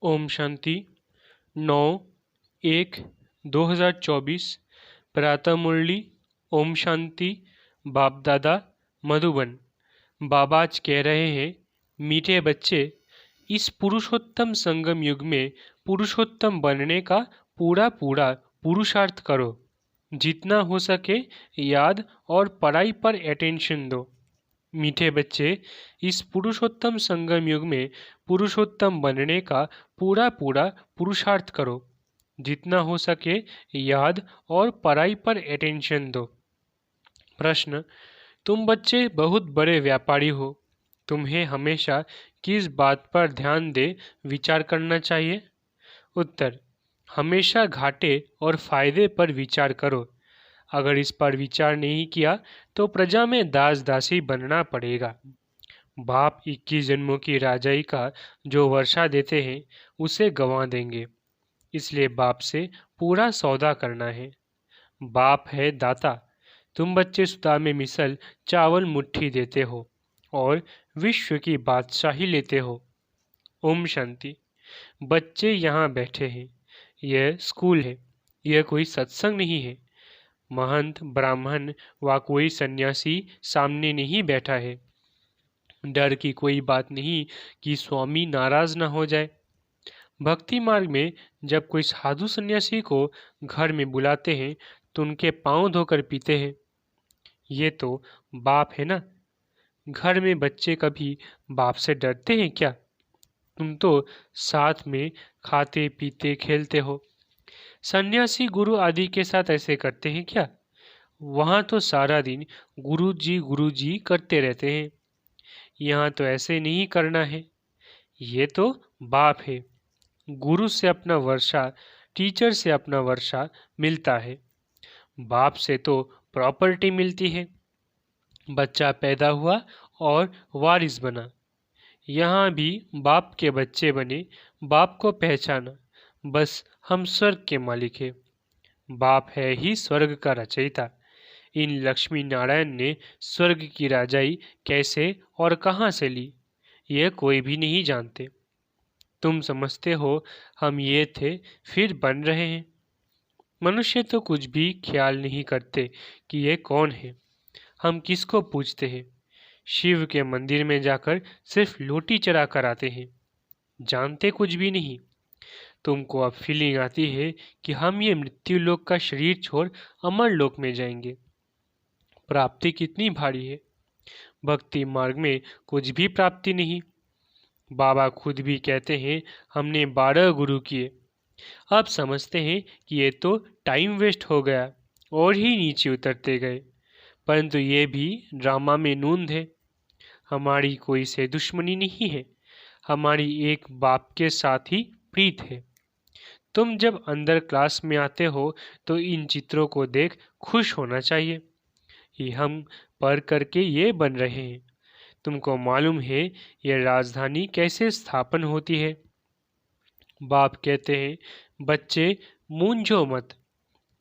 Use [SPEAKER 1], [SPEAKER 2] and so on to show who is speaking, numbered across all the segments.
[SPEAKER 1] ओम शांति। 9/1/2024 प्रातः मुरली। ओम शांति। बाप दादा मधुबन। बाबा आज कह रहे हैं, मीठे बच्चे, इस पुरुषोत्तम संगम युग में पुरुषोत्तम बनने का पूरा पूरा पुरुषार्थ करो। जितना हो सके याद और पढ़ाई पर अटेंशन दो। मीठे बच्चे, इस पुरुषोत्तम संगम युग में पुरुषोत्तम बनने का पूरा पूरा पुरुषार्थ करो। जितना हो सके याद और पढ़ाई पर अटेंशन दो। प्रश्न: तुम बच्चे बहुत बड़े व्यापारी हो। तुम्हें हमेशा किस बात पर ध्यान दे विचार करना चाहिए? उत्तर: हमेशा घाटे और फायदे पर विचार करो। अगर इस पर विचार नहीं किया तो प्रजा में दास दासी बनना पड़ेगा। बाप 21 जन्मों की राजाई का जो वर्षा देते हैं उसे गंवा देंगे। इसलिए बाप से पूरा सौदा करना है। बाप है दाता। तुम बच्चे सुदा में मिसल चावल मुट्ठी देते हो और विश्व की बादशाही लेते हो। ओम शांति। बच्चे यहाँ बैठे हैं। यह स्कूल है, यह कोई सत्संग नहीं है। महंत, ब्राह्मण व कोई सन्यासी सामने नहीं बैठा है। डर की कोई बात नहीं कि स्वामी नाराज न हो जाए। भक्ति मार्ग में जब कोई साधु सन्यासी को घर में बुलाते हैं तो उनके पांव धोकर पीते हैं। ये तो बाप है ना। घर में बच्चे कभी बाप से डरते हैं क्या? तुम तो साथ में खाते पीते खेलते हो। सन्यासी गुरु आदि के साथ ऐसे करते हैं क्या? वहाँ तो सारा दिन गुरु जी करते रहते हैं। यहाँ तो ऐसे नहीं करना है। ये तो बाप है। गुरु से अपना वर्षा, टीचर से अपना वर्षा मिलता है। बाप से तो प्रॉपर्टी मिलती है। बच्चा पैदा हुआ और वारिस बना। यहाँ भी बाप के बच्चे बने, बाप को पहचाना, बस हम स्वर्ग के मालिक हैं। बाप है ही स्वर्ग का रचयिता। इन लक्ष्मी नारायण ने स्वर्ग की राजाई कैसे और कहाँ से ली, यह कोई भी नहीं जानते। तुम समझते हो हम ये थे फिर बन रहे हैं। मनुष्य तो कुछ भी ख्याल नहीं करते कि ये कौन है, हम किसको पूजते हैं। शिव के मंदिर में जाकर सिर्फ लोटी चढ़ा कर आते हैं, जानते कुछ भी नहीं। तुमको अब फीलिंग आती है कि हम ये मृत्यु लोक का शरीर छोड़ अमर लोक में जाएंगे। प्राप्ति कितनी भारी है। भक्ति मार्ग में कुछ भी प्राप्ति नहीं। बाबा खुद भी कहते हैं हमने 12 गुरु किए। अब समझते हैं कि ये तो टाइम वेस्ट हो गया और ही नीचे उतरते गए। परंतु ये भी ड्रामा में नूंद है। हमारी कोई से दुश्मनी नहीं है। हमारी एक बाप के साथ ही प्रीत है। तुम जब अंदर क्लास में आते हो तो इन चित्रों को देख खुश होना चाहिए। ये हम पढ़ करके ये बन रहे हैं। तुमको मालूम है ये राजधानी कैसे स्थापन होती है? बाप कहते हैं, बच्चे मूंझो मत।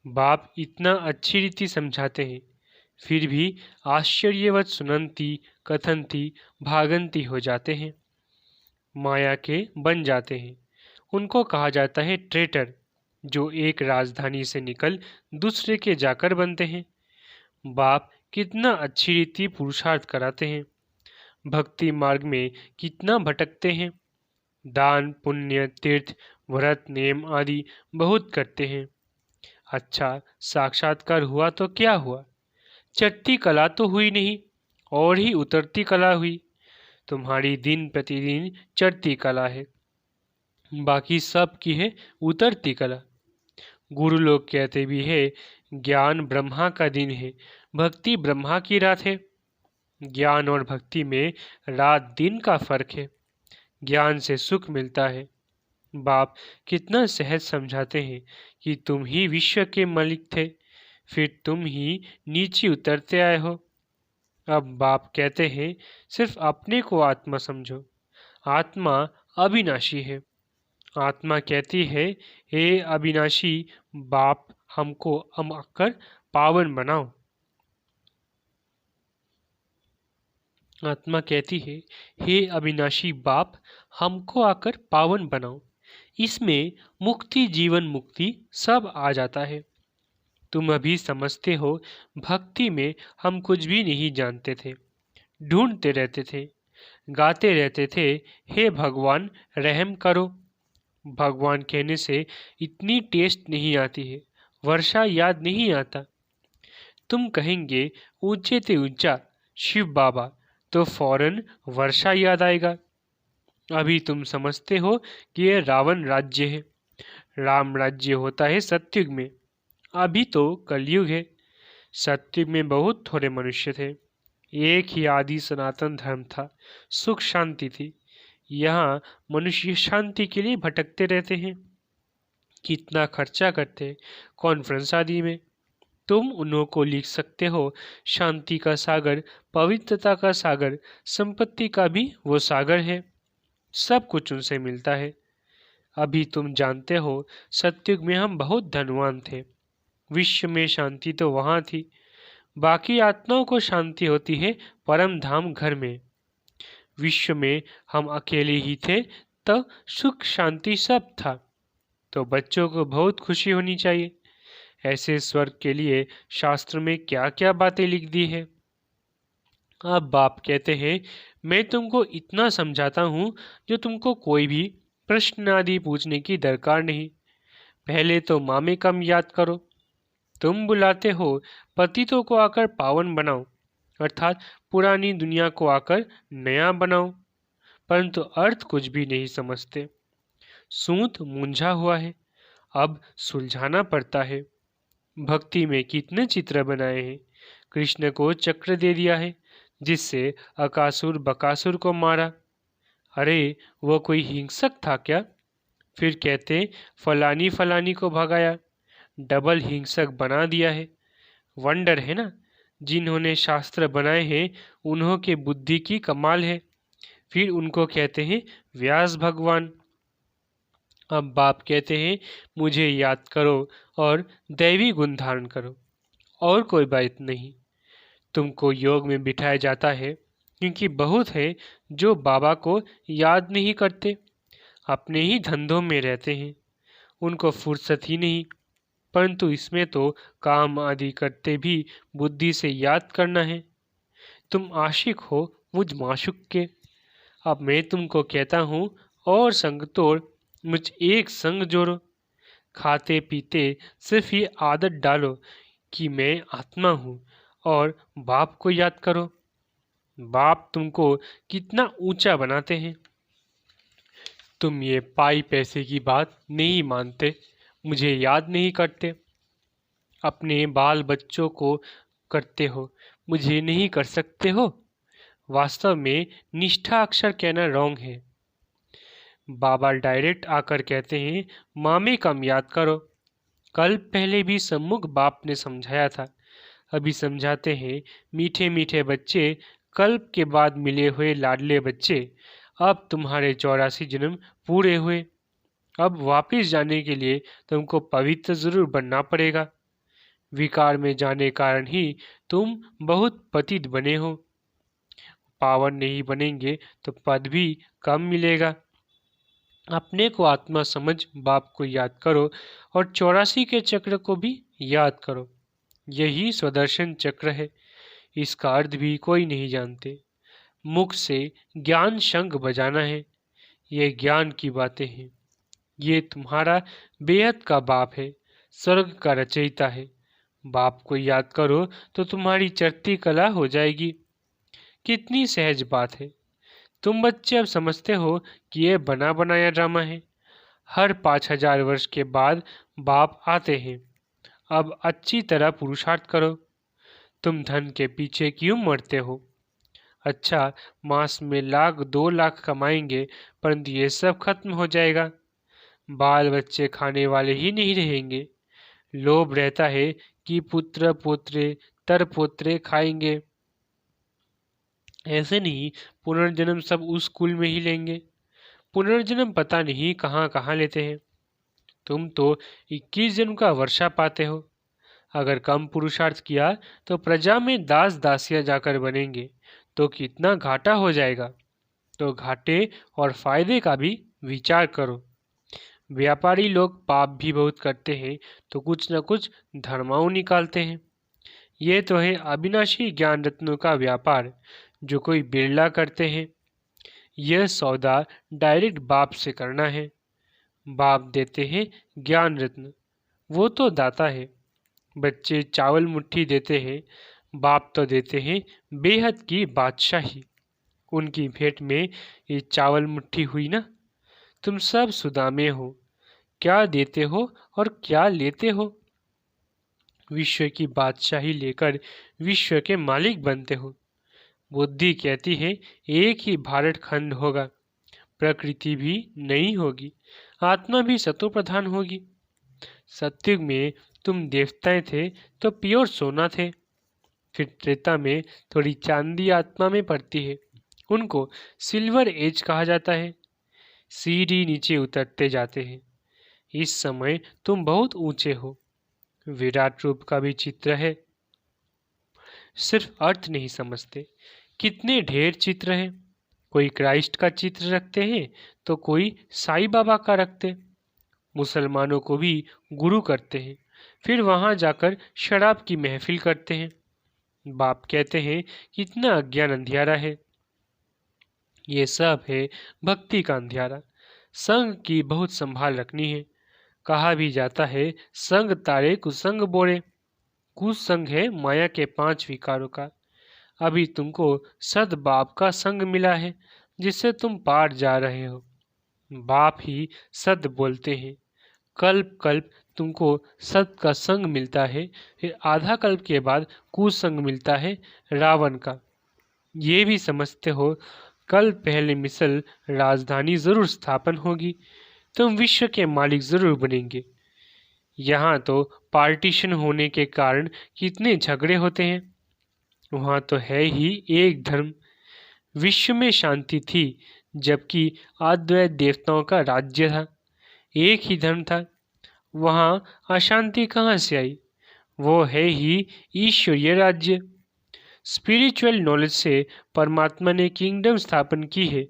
[SPEAKER 1] बाप इतना अच्छी रीति समझाते हैं, फिर भी आश्चर्यवत सुनंती कथनती भागंती हो जाते हैं। माया के बन जाते हैं। उनको कहा जाता है ट्रेटर, जो एक राजधानी से निकल दूसरे के जाकर बनते हैं। बाप कितना अच्छी रीति पुरुषार्थ कराते हैं। भक्ति मार्ग में कितना भटकते हैं। दान पुण्य तीर्थ व्रत नेम आदि बहुत करते हैं। अच्छा साक्षात्कार हुआ तो क्या हुआ? चढ़ती कला तो हुई नहीं और ही उतरती कला हुई। तुम्हारी दिन प्रतिदिन चढ़ती कला है, बाकी सब की है उतरती कला। गुरु लोग कहते भी है ज्ञान ब्रह्मा का दिन है, भक्ति ब्रह्मा की रात है। ज्ञान और भक्ति में रात दिन का फर्क है। ज्ञान से सुख मिलता है। बाप कितना सहज समझाते हैं कि तुम ही विश्व के मालिक थे, फिर तुम ही नीचे उतरते आए हो। अब बाप कहते हैं सिर्फ अपने को आत्मा समझो। आत्मा अविनाशी है। आत्मा कहती है, हे अविनाशी बाप, हमको आकर पावन बनाओ। आत्मा कहती है, हे अविनाशी बाप, हमको आकर पावन बनाओ। इसमें मुक्ति, जीवन मुक्ति सब आ जाता है। तुम अभी समझते हो, भक्ति में हम कुछ भी नहीं जानते थे, ढूंढते रहते थे, गाते रहते थे, हे भगवान रहम करो। भगवान कहने से इतनी टेस्ट नहीं आती है, वर्षा याद नहीं आता। तुम कहेंगे ऊंचे से ऊंचा शिव बाबा, तो फौरन वर्षा याद आएगा। अभी तुम समझते हो कि यह रावण राज्य है, राम राज्य होता है सतयुग में। अभी तो कलयुग है। सतयुग में बहुत थोड़े मनुष्य थे, एक ही आदि सनातन धर्म था, सुख शांति थी। यहाँ मनुष्य शांति के लिए भटकते रहते हैं, कितना खर्चा करते हैं कॉन्फ्रेंस आदि में। तुम उन्हों को लिख सकते हो, शांति का सागर, पवित्रता का सागर, संपत्ति का भी वो सागर है, सब कुछ उनसे मिलता है। अभी तुम जानते हो, सतयुग में हम बहुत धनवान थे, विश्व में शांति तो वहाँ थी। बाकी आत्माओं को शांति होती है परम धाम घर में। विश्व में हम अकेले ही थे, तो सुख शांति सब था। तो बच्चों को बहुत खुशी होनी चाहिए। ऐसे स्वर्ग के लिए शास्त्र में क्या क्या बातें लिख दी है। अब बाप कहते हैं, मैं तुमको इतना समझाता हूँ जो तुमको कोई भी प्रश्न आदि पूछने की दरकार नहीं। पहले तो मामे कम याद करो। तुम बुलाते हो पतितों को आकर पावन बनाओ, अर्थात पुरानी दुनिया को आकर नया बनाओ, परंतु अर्थ कुछ भी नहीं समझते। सूत मुंझा हुआ है, अब सुलझाना पड़ता है। भक्ति में कितने चित्र बनाए हैं। कृष्ण को चक्र दे दिया है, जिससे अकासुर बकासुर को मारा। अरे वो कोई हिंसक था क्या? फिर कहते फलानी फलानी को भगाया, डबल हिंसक बना दिया है। वंडर है ना, जिन्होंने शास्त्र बनाए हैं उन्हों के बुद्धि की कमाल है। फिर उनको कहते हैं व्यास भगवान। अब बाप कहते हैं, मुझे याद करो और दैवी गुण धारण करो, और कोई बात नहीं। तुमको योग में बिठाया जाता है, क्योंकि बहुत है जो बाबा को याद नहीं करते, अपने ही धंधों में रहते हैं, उनको फुर्सत ही नहीं। परंतु इसमें तो काम आदि करते भी बुद्धि से याद करना है। तुम आशिक हो मुझ माशुक के। अब मैं तुमको कहता हूँ, और संग तोड़ मुझ एक संग जोड़ो। खाते पीते सिर्फ ये आदत डालो कि मैं आत्मा हूँ, और बाप को याद करो। बाप तुमको कितना ऊंचा बनाते हैं। तुम ये पाई पैसे की बात नहीं मानते, मुझे याद नहीं करते, अपने बाल बच्चों को करते हो, मुझे नहीं कर सकते हो। वास्तव में निष्ठा अक्षर कहना रॉन्ग है। बाबा डायरेक्ट आकर कहते हैं, मामे कम याद करो। कल पहले भी सम्मुख बाप ने समझाया था, अभी समझाते हैं। मीठे मीठे बच्चे, कल्प के बाद मिले हुए लाडले बच्चे, अब तुम्हारे 84 जन्म पूरे हुए। अब वापिस जाने के लिए तुमको पवित्र जरूर बनना पड़ेगा। विकार में जाने कारण ही तुम बहुत पतित बने हो। पावन नहीं बनेंगे तो पद भी कम मिलेगा। अपने को आत्मा समझ बाप को याद करो, और 84 के चक्र को भी याद करो। यही स्वदर्शन चक्र है। इसका अर्थ भी कोई नहीं जानते। मुख से ज्ञान शंख बजाना है। ये ज्ञान की बातें हैं। ये तुम्हारा बेहद का बाप है, स्वर्ग का रचयिता है। बाप को याद करो तो तुम्हारी चढ़ती कला हो जाएगी। कितनी सहज बात है। तुम बच्चे अब समझते हो कि यह बना बनाया ड्रामा है। हर 5000 वर्ष के बाद बाप आते हैं। अब अच्छी तरह पुरुषार्थ करो। तुम धन के पीछे क्यों मरते हो? अच्छा, मास में 1,00,000 2,00,000 कमाएंगे, परंतु ये सब खत्म हो जाएगा। बाल बच्चे खाने वाले ही नहीं रहेंगे। लोभ रहता है कि पुत्र पोत्रे तर पोत्रे खाएंगे। ऐसे नहीं, पुनर्जन्म सब उस कुल में ही लेंगे। पुनर्जन्म पता नहीं कहाँ कहाँ लेते हैं। तुम तो 21 जन्म का वर्षा पाते हो। अगर कम पुरुषार्थ किया तो प्रजा में दास दासियां जाकर बनेंगे, तो कितना घाटा हो जाएगा। तो घाटे और फायदे का भी विचार करो। व्यापारी लोग पाप भी बहुत करते हैं तो कुछ न कुछ धर्माऊ निकालते हैं। ये तो है अविनाशी ज्ञान रत्नों का व्यापार जो कोई बिरला करते हैं। यह सौदा डायरेक्ट बाप से करना है। बाप देते हैं ज्ञान रत्न, वो तो दाता है। बच्चे चावल मुट्ठी देते हैं, बाप तो देते हैं बेहद की बादशाही। उनकी भेंट में ये चावल मुट्ठी हुई ना। तुम सब सुदामे हो, क्या देते हो और क्या लेते हो। विश्व की बादशाही लेकर विश्व के मालिक बनते हो। बुद्धि कहती है एक ही भारत खंड होगा, प्रकृति भी नहीं होगी, आत्मा भी सतो प्रधान होगी। सत्युग में तुम देवताएं थे तो प्योर सोना थे। फिर त्रेता में थोड़ी चांदी आत्मा में पड़ती है, उनको सिल्वर एज कहा जाता है। सीढ़ी नीचे उतरते जाते हैं। इस समय तुम बहुत ऊंचे हो। विराट रूप का भी चित्र है, सिर्फ अर्थ नहीं समझते। कितने ढेर चित्र हैं। कोई क्राइस्ट का चित्र रखते हैं तो कोई साईं बाबा का रखते। मुसलमानों को भी गुरु करते हैं, फिर वहां जाकर शराब की महफिल करते हैं। बाप कहते हैं कितना अज्ञान अंधियारा है। ये सब है भक्ति का अंधियारा। संग की बहुत संभाल रखनी है। कहा भी जाता है संग तारे कुसंग बोरे। कुसंग है माया के 5 विकारों का। अभी तुमको सद बाप का संग मिला है जिससे तुम पार जा रहे हो। बाप ही सद बोलते हैं। कल्प कल्प तुमको सत का संग मिलता है, फिर आधा कल्प के बाद कुसंग मिलता है रावण का। ये भी समझते हो कल पहले मिसल राजधानी जरूर स्थापन होगी, तुम विश्व के मालिक जरूर बनेंगे। यहाँ तो पार्टीशन होने के कारण कितने झगड़े होते हैं। वहाँ तो है ही एक धर्म। विश्व में शांति थी जबकि अद्वैत देवताओं का राज्य था। एक ही धर्म था। वहाँ अशांति कहाँ से आई। वो है ही ईश्वरीय राज्य। स्पिरिचुअल नॉलेज से परमात्मा ने किंगडम स्थापन की है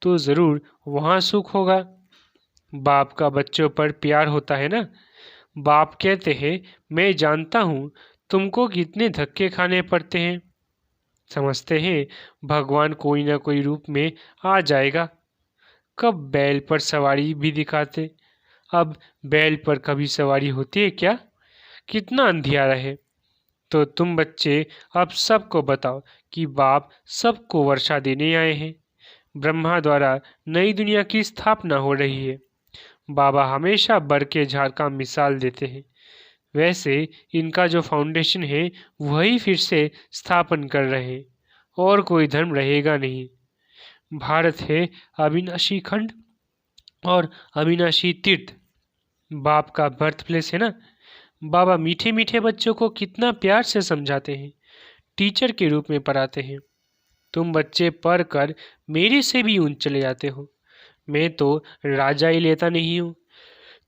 [SPEAKER 1] तो जरूर वहाँ सुख होगा। बाप का बच्चों पर प्यार होता है ना। बाप कहते हैं मैं जानता हूँ तुमको कितने धक्के खाने पड़ते हैं। समझते हैं भगवान कोई ना कोई रूप में आ जाएगा। कब बैल पर सवारी भी दिखाते, अब बैल पर कभी सवारी होती है क्या। कितना अंधियारा है। तो तुम बच्चे अब सबको बताओ कि बाप सबको वर्षा देने आए हैं। ब्रह्मा द्वारा नई दुनिया की स्थापना हो रही है। बाबा हमेशा बर के झाड़ का मिसाल देते हैं। वैसे इनका जो फाउंडेशन है वही फिर से स्थापन कर रहे हैं, और कोई धर्म रहेगा नहीं। भारत है अविनाशी खंड और अविनाशी तीर्थ। बाप का बर्थ प्लेस है ना। बाबा मीठे मीठे बच्चों को कितना प्यार से समझाते हैं, टीचर के रूप में पढ़ाते हैं। तुम बच्चे पढ़ कर मेरे से भी ऊंच चले जाते हो। मैं तो राजा ही लेता नहीं हूँ।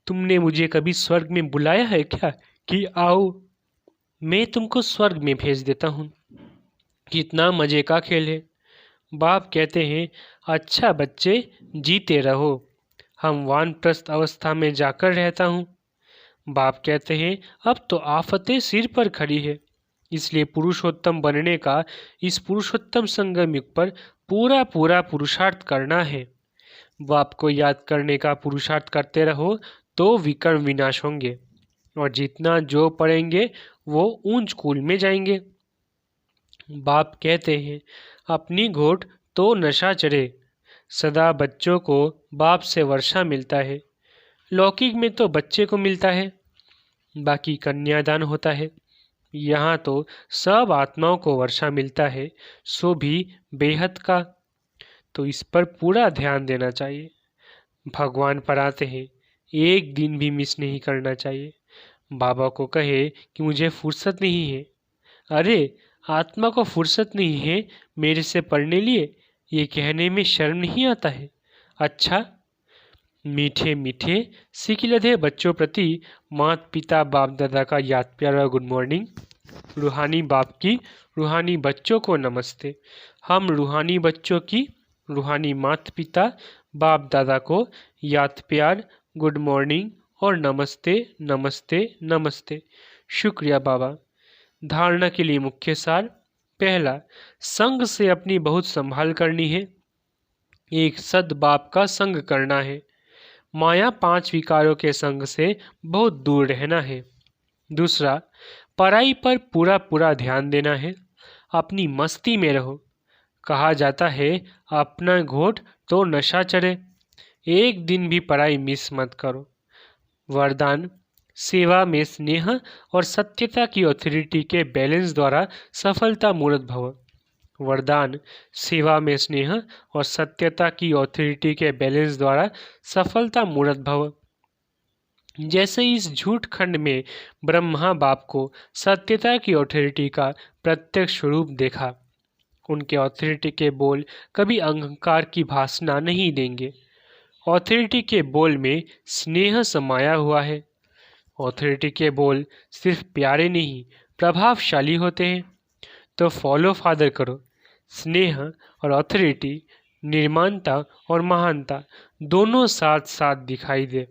[SPEAKER 1] तुमने मुझे कभी स्वर्ग में बुलाया है क्या कि आओ, मैं तुमको स्वर्ग में भेज देता हूँ। कितना मजे का खेल है। बाप कहते हैं अच्छा बच्चे जीते रहो, हम वानप्रस्थ अवस्था में जाकर रहता हूँ। बाप कहते हैं अब तो आफतें सिर पर खड़ी है, इसलिए पुरुषोत्तम बनने का इस पुरुषोत्तम संगम युग पर पूरा पूरा पुरुषार्थ करना है। बाप को याद करने का पुरुषार्थ करते रहो तो विकर्म विनाश होंगे, और जितना जो पढ़ेंगे वो ऊंच कुल में जाएंगे। बाप कहते हैं अपनी घोट तो नशा चढ़े। सदा बच्चों को बाप से वर्षा मिलता है। लौकिक में तो बच्चे को मिलता है, बाकी कन्यादान होता है। यहाँ तो सब आत्माओं को वर्षा मिलता है, सो भी बेहद का। तो इस पर पूरा ध्यान देना चाहिए। भगवान पढ़ाते हैं एक दिन भी मिस नहीं करना चाहिए। बाबा को कहे कि मुझे फुर्सत नहीं है। अरे आत्मा को फुर्सत नहीं है मेरे से पढ़ने लिए, ये कहने में शर्म नहीं आता है। अच्छा, मीठे मीठे सिकिलधे बच्चों प्रति माता पिता बाप दादा का याद प्यारा गुड मॉर्निंग। रूहानी बाप की रूहानी बच्चों को नमस्ते। हम रूहानी बच्चों की रूहानी माता पिता बाप दादा को याद प्यार गुड मॉर्निंग और नमस्ते नमस्ते नमस्ते। शुक्रिया बाबा। धारणा के लिए मुख्य सार। पहला, संग से अपनी बहुत संभाल करनी है। एक सद बाप का संग करना है। माया 5 विकारों के संग से बहुत दूर रहना है। दूसरा, पढ़ाई पर पूरा पूरा ध्यान देना है। अपनी मस्ती में रहो। कहा जाता है अपना घोट तो नशा चढ़े। एक दिन भी पढ़ाई मिस मत करो। वरदान, सेवा में स्नेह और सत्यता की ऑथोरिटी के बैलेंस द्वारा सफलता मूर्त भव। वरदान, सेवा में स्नेह और सत्यता की ऑथोरिटी के बैलेंस द्वारा सफलता मूर्त भव। जैसे इस झूठ खंड में ब्रह्मा बाप को सत्यता की ऑथोरिटी का प्रत्यक्ष रूप देखा। उनके ऑथोरिटी के बोल कभी अहंकार की भासना नहीं देंगे। ऑथोरिटी के बोल में स्नेह समाया हुआ है। ऑथोरिटी के बोल सिर्फ प्यारे नहीं प्रभावशाली होते हैं। तो फॉलो फादर करो। स्नेह और ऑथोरिटी, निर्माणता और महानता दोनों साथ साथ दिखाई दे।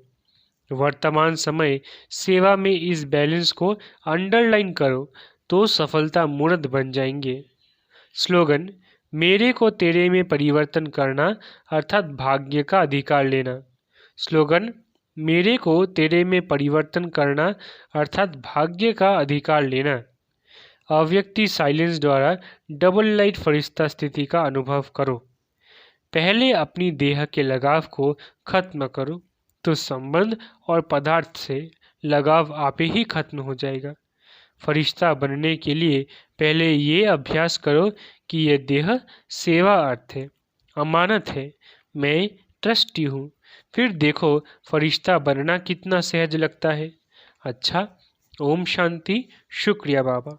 [SPEAKER 1] वर्तमान समय सेवा में इस बैलेंस को अंडरलाइन करो तो सफलता मूर्त बन जाएंगे। स्लोगन, मेरे को तेरे में परिवर्तन करना अर्थात भाग्य का अधिकार लेना। स्लोगन, मेरे को तेरे में परिवर्तन करना अर्थात भाग्य का अधिकार लेना। अव्यक्ति साइलेंस द्वारा डबल लाइट फरिश्ता स्थिति का अनुभव करो। पहले अपनी देह के लगाव को खत्म करो तो संबंध और पदार्थ से लगाव आपे ही खत्म हो जाएगा। फरिश्ता बनने के लिए पहले ये अभ्यास करो कि यह देह सेवा अर्थ है, अमानत है, मैं ट्रस्टी हूँ। फिर देखो फरिश्ता बनना कितना सहज लगता है। अच्छा, ओम शांति। शुक्रिया बाबा।